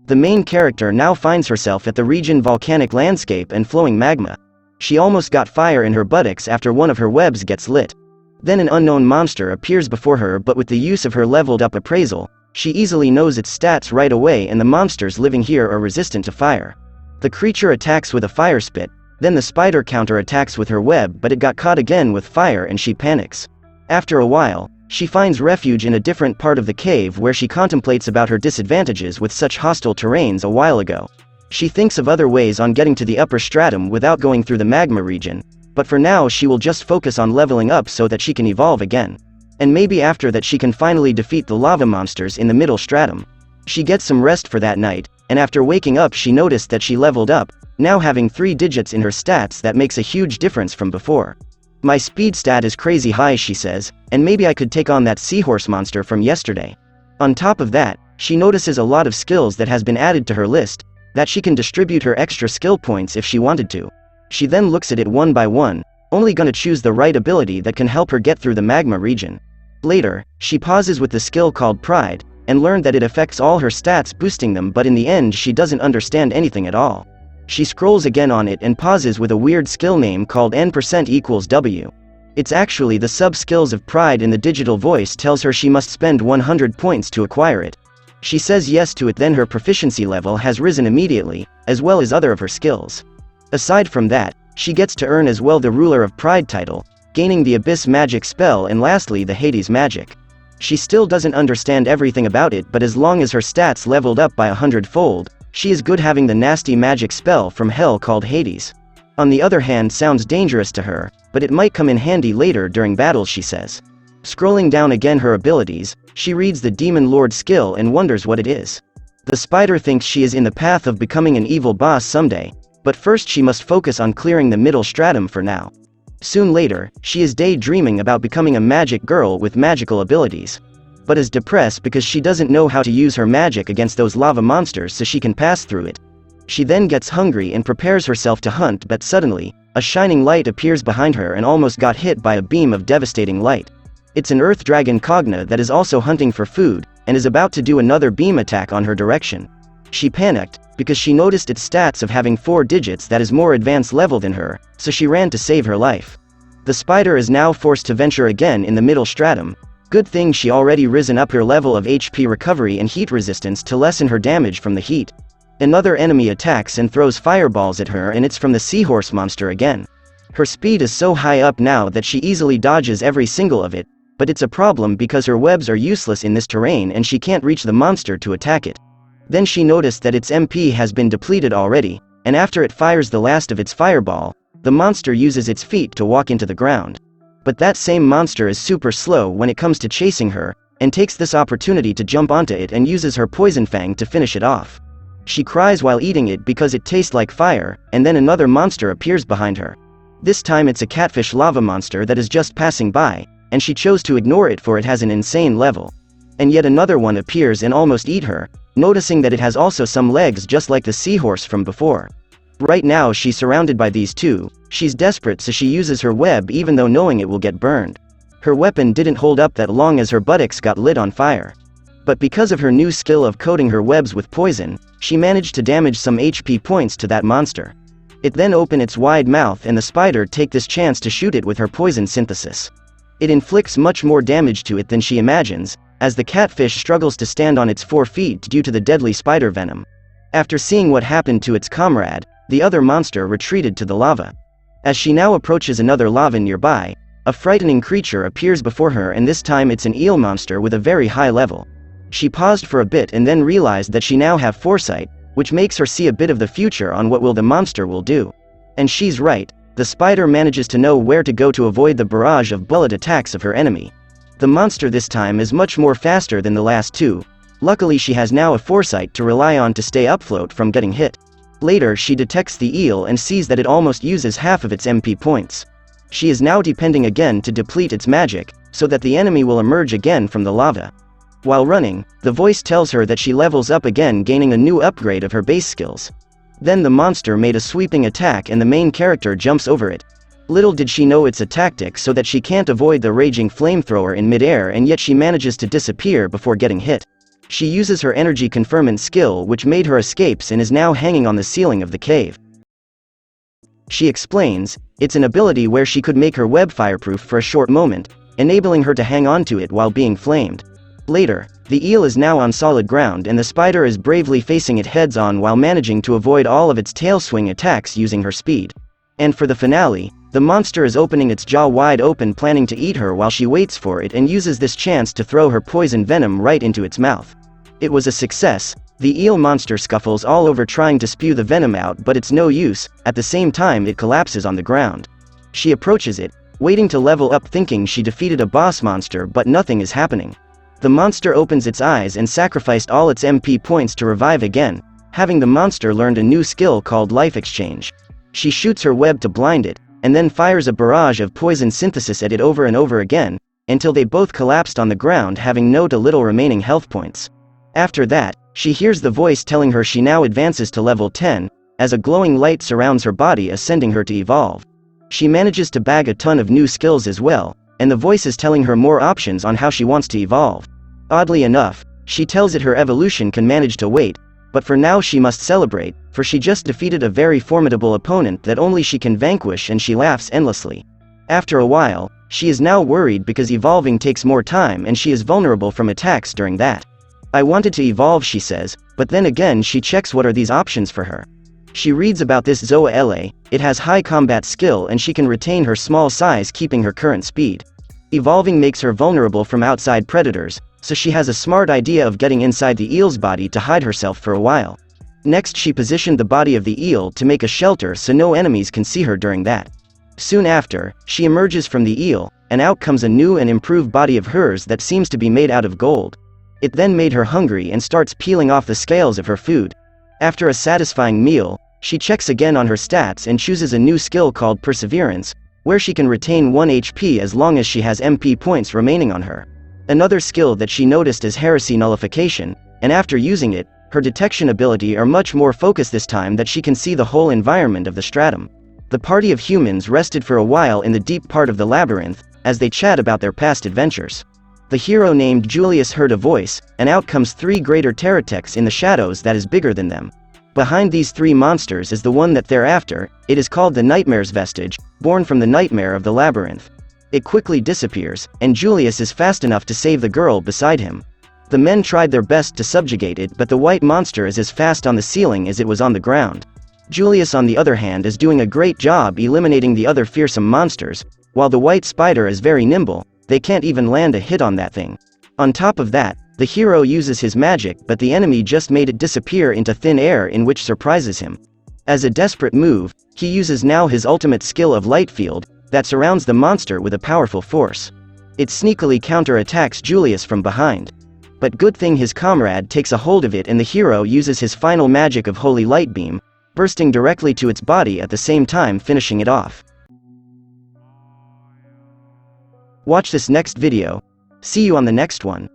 The main character now finds herself at the region volcanic landscape and flowing magma. She almost got fire in her buttocks after one of her webs gets lit. Then an unknown monster appears before her, but with the use of her leveled up appraisal, she easily knows its stats right away, and the monsters living here are resistant to fire. The creature attacks with a fire spit, then the spider counter-attacks with her web, but it got caught again with fire and she panics. After a while, she finds refuge in a different part of the cave where she contemplates about her disadvantages with such hostile terrains a while ago. She thinks of other ways on getting to the upper stratum without going through the magma region, but for now she will just focus on leveling up so that she can evolve again. And maybe after that she can finally defeat the lava monsters in the middle stratum. She gets some rest for that night, and after waking up she noticed that she leveled up, now having 3 digits in her stats. That makes a huge difference from before. My speed stat is crazy high, she says, and maybe I could take on that seahorse monster from yesterday. On top of that, she notices a lot of skills that has been added to her list, that she can distribute her extra skill points if she wanted to. She then looks at it one by one, only gonna choose the right ability that can help her get through the magma region. Later, she pauses with the skill called Pride, and learned that it affects all her stats, boosting them, but in the end she doesn't understand anything at all. She scrolls again on it and pauses with a weird skill name called N%=W. It's actually the sub-skills of Pride, and the digital voice tells her she must spend 100 points to acquire it. She says yes to it, then her proficiency level has risen immediately, as well as other of her skills. Aside from that, she gets to earn as well the Ruler of Pride title, gaining the Abyss magic spell, and lastly the Hades magic. She still doesn't understand everything about it, but as long as her stats leveled up by 100-fold, she is good having the nasty magic spell from hell called Hades. On the other hand, sounds dangerous to her, but it might come in handy later during battles, she says. Scrolling down again her abilities, she reads the Demon Lord skill and wonders what it is. The spider thinks she is in the path of becoming an evil boss someday, but first she must focus on clearing the middle stratum for now. Soon later, she is daydreaming about becoming a magic girl with magical abilities, but is depressed because she doesn't know how to use her magic against those lava monsters so she can pass through it. She then gets hungry and prepares herself to hunt, but suddenly, a shining light appears behind her and almost got hit by a beam of devastating light. It's an earth dragon Kogna that is also hunting for food, and is about to do another beam attack on her direction. She panicked, because she noticed its stats of having 4 digits that is more advanced level than her, so she ran to save her life. The spider is now forced to venture again in the middle stratum. Good thing she already risen up her level of HP recovery and heat resistance to lessen her damage from the heat. Another enemy attacks and throws fireballs at her, and it's from the seahorse monster again. Her speed is so high up now that she easily dodges every single of it, but it's a problem because her webs are useless in this terrain and she can't reach the monster to attack it. Then she noticed that its MP has been depleted already, and after it fires the last of its fireball, the monster uses its feet to walk into the ground. But that same monster is super slow when it comes to chasing her, and takes this opportunity to jump onto it and uses her poison fang to finish it off. She cries while eating it because it tastes like fire, and then another monster appears behind her. This time it's a catfish lava monster that is just passing by, and she chose to ignore it for it has an insane level. And yet another one appears and almost eat her, noticing that it has also some legs just like the seahorse from before. Right now she's surrounded by these two. She's desperate, so she uses her web even though knowing it will get burned. Her weapon didn't hold up that long as her buttocks got lit on fire. But because of her new skill of coating her webs with poison, she managed to damage some HP points to that monster. It then opened its wide mouth and the spider take this chance to shoot it with her poison synthesis. It inflicts much more damage to it than she imagines, as the catfish struggles to stand on its 4 feet due to the deadly spider venom. After seeing what happened to its comrade, the other monster retreated to the lava. As she now approaches another lava nearby, a frightening creature appears before her, and this time it's an eel monster with a very high level. She paused for a bit and then realized that she now have foresight, which makes her see a bit of the future on what the monster will do. And she's right, the spider manages to know where to go to avoid the barrage of bullet attacks of her enemy. The monster this time is much more faster than the last two. Luckily she has now a foresight to rely on to stay afloat from getting hit. Later she detects the eel and sees that it almost uses half of its MP points. She is now depending again to deplete its magic, so that the enemy will emerge again from the lava. While running, the voice tells her that she levels up again, gaining a new upgrade of her base skills. Then the monster made a sweeping attack and the main character jumps over it. Little did she know it's a tactic so that she can't avoid the raging flamethrower in midair, and yet she manages to disappear before getting hit. She uses her energy conferment skill, which made her escapes, and is now hanging on the ceiling of the cave. She explains, it's an ability where she could make her web fireproof for a short moment, enabling her to hang on to it while being flamed. Later, the eel is now on solid ground and the spider is bravely facing it heads-on while managing to avoid all of its tail swing attacks using her speed. And for the finale, the monster is opening its jaw wide open, planning to eat her while she waits for it and uses this chance to throw her poison venom right into its mouth. It was a success. The eel monster scuffles all over trying to spew the venom out, but it's no use. At the same time, it collapses on the ground. She approaches it, waiting to level up, thinking she defeated a boss monster, but nothing is happening. The monster opens its eyes and sacrificed all its MP points to revive again, having the monster learned a new skill called Life Exchange. She shoots her web to blind it, and then fires a barrage of poison synthesis at it over and over again, until they both collapsed on the ground, having no to little remaining health points. After that, she hears the voice telling her she now advances to level 10, as a glowing light surrounds her body, ascending her to evolve. She manages to bag a ton of new skills as well, and the voice is telling her more options on how she wants to evolve. Oddly enough, she tells it her evolution can manage to wait, but for now she must celebrate, for she just defeated a very formidable opponent that only she can vanquish, and she laughs endlessly. After a while, she is now worried because evolving takes more time and she is vulnerable from attacks during that. I wanted to evolve, she says, but then again she checks what are these options for her. She reads about this Zoa LA, it has high combat skill and she can retain her small size keeping her current speed. Evolving makes her vulnerable from outside predators, so she has a smart idea of getting inside the eel's body to hide herself for a while. Next, she positioned the body of the eel to make a shelter so no enemies can see her during that. Soon after, she emerges from the eel, and out comes a new and improved body of hers that seems to be made out of gold. It then made her hungry and starts peeling off the scales of her food. After a satisfying meal, she checks again on her stats and chooses a new skill called Perseverance, where she can retain 1 HP as long as she has MP points remaining on her. Another skill that she noticed is Heresy Nullification, and after using it, her detection ability are much more focused this time that she can see the whole environment of the Stratum. The party of humans rested for a while in the deep part of the labyrinth, as they chat about their past adventures. The hero named Julius heard a voice, and out comes 3 greater Taratects in the shadows that is bigger than them. Behind these 3 monsters is the one that they're after. It is called the Nightmare's Vestige, born from the nightmare of the labyrinth. It quickly disappears, and Julius is fast enough to save the girl beside him. The men tried their best to subjugate it, but the white monster is as fast on the ceiling as it was on the ground. Julius, on the other hand, is doing a great job eliminating the other fearsome monsters. While the white spider is very nimble, they can't even land a hit on that thing. On top of that, the hero uses his magic, but the enemy just made it disappear into thin air, in which surprises him. As a desperate move, he uses now his ultimate skill of Light Field, that surrounds the monster with a powerful force. It sneakily counterattacks Julius from behind. But good thing his comrade takes a hold of it, and the hero uses his final magic of Holy Light Beam, bursting directly to its body at the same time finishing it off. Watch this next video. See you on the next one.